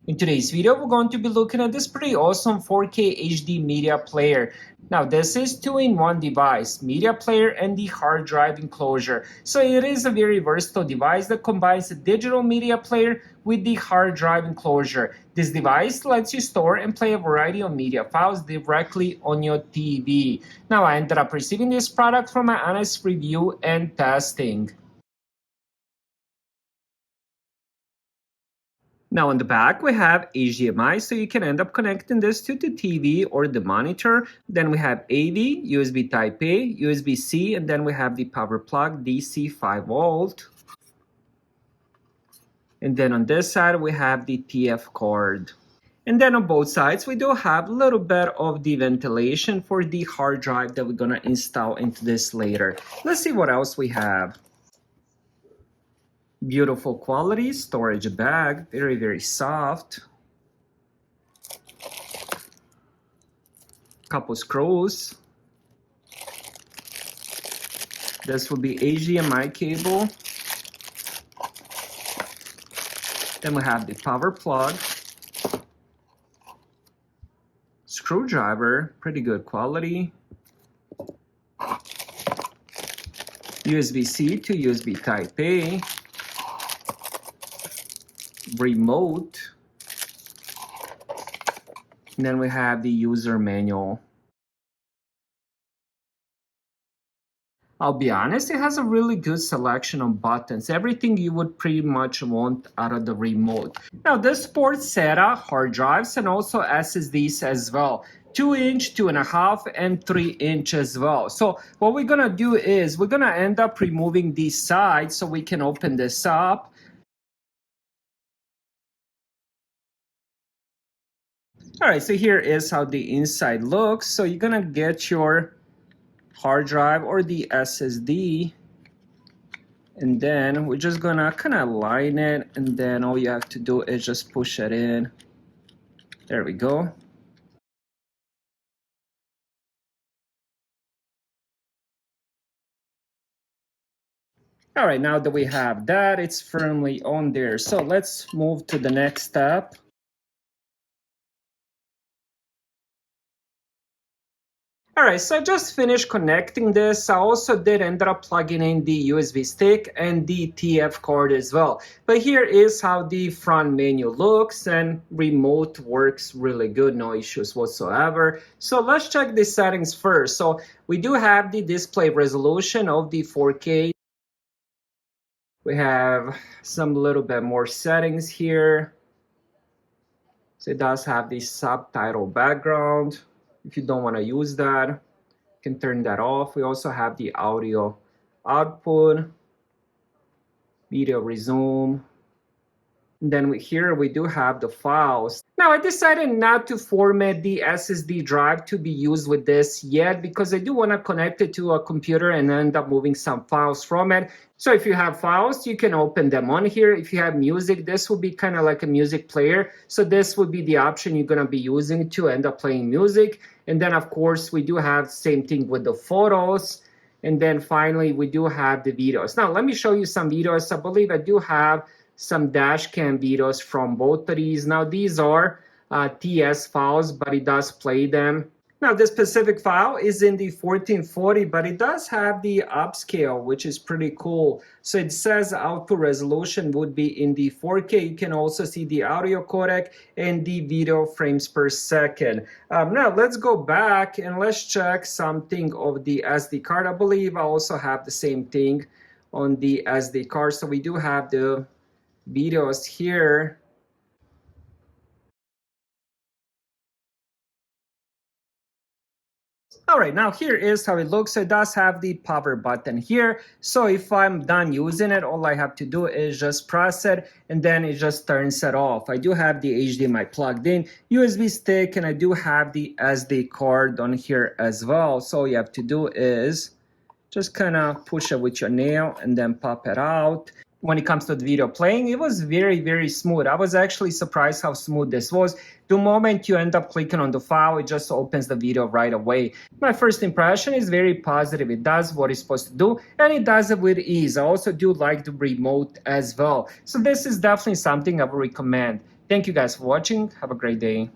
In today's video, we're going to be looking at this pretty awesome 4K HD media player. Now, this is 2-in-1 device, media player and the hard drive enclosure. So it is a very versatile device that combines the digital media player with the hard drive enclosure. This device lets you store and play a variety of media files directly on your TV. Now, I ended up receiving this product from my honest review and testing. Now on the back we have HDMI, so you can end up connecting this to the TV or the monitor. Then we have AV, USB Type-A, USB-C, and then we have the power plug DC 5 volt. And then on this side we have the TF cord. And then on both sides we do have a little bit of the ventilation for the hard drive that we're gonna install into this later. Let's see what else we have. Beautiful quality storage bag, very soft. Couple screws. This will be HDMI cable. Then we have the power plug. Screwdriver, pretty good quality. USB-C to USB Type-A. Remote, and then we have the user manual. I'll be honest, it has a really good selection of buttons, everything you would pretty much want out of the remote. Now this supports SATA, hard drives, and also SSDs as well. 2-inch, 2.5, and 3-inch as well. So what we're gonna do is we're gonna end up removing these sides so we can open this up. Alright, so here is how the inside looks. So you're gonna get your hard drive or the SSD, and then we're just gonna kind of line it, and then all you have to do is just push it in. There we go. Alright, now that we have that, it's firmly on there. So let's move to the next step. Alright, so I just finished connecting this. I also did end up plugging in the USB stick and the TF cord as well. But here is how the front menu looks, and remote works really good, no issues whatsoever. So let's check the settings first. So we do have the display resolution of the 4K. We have some little bit more settings here. So it does have the subtitle background. If you don't want to use that, you can turn that off. We also have the audio output, video resume. And then here we do have the files. Now I decided not to format the SSD drive to be used with this yet because I do want to connect it to a computer and end up moving some files from it. So if you have files, you can open them on here. If you have music, this will be kind of like a music player. So this would be the option you're going to be using to end up playing music. And then of course we do have the same thing with the photos. And then finally we do have the videos. Now let me show you some videos. I believe I do have some dash cam videos from both of these. Now these are TS files, but it does play them. Now this specific file is in the 1440, but it does have the upscale, which is pretty cool. So it says output resolution would be in the 4K. You can also see the audio codec and the video frames per second. Now let's go back and let's check something of the SD card. I believe I also have the same thing on the SD card. So we do have the videos here. Alright, now here is how it looks. So it does have the power button here. So if I'm done using it, all I have to do is just press it and then it just turns it off. I do have the HDMI plugged in, USB stick, and I do have the SD card on here as well. So all you have to do is just kind of push it with your nail and then pop it out. When it comes to the video playing, it was very smooth. I was actually surprised how smooth this was. The moment you end up clicking on the file, it just opens the video right away. My first impression is very positive. It does what it's supposed to do, and it does it with ease. I also do like the remote as well. So this is definitely something I would recommend. Thank you guys for watching. Have a great day.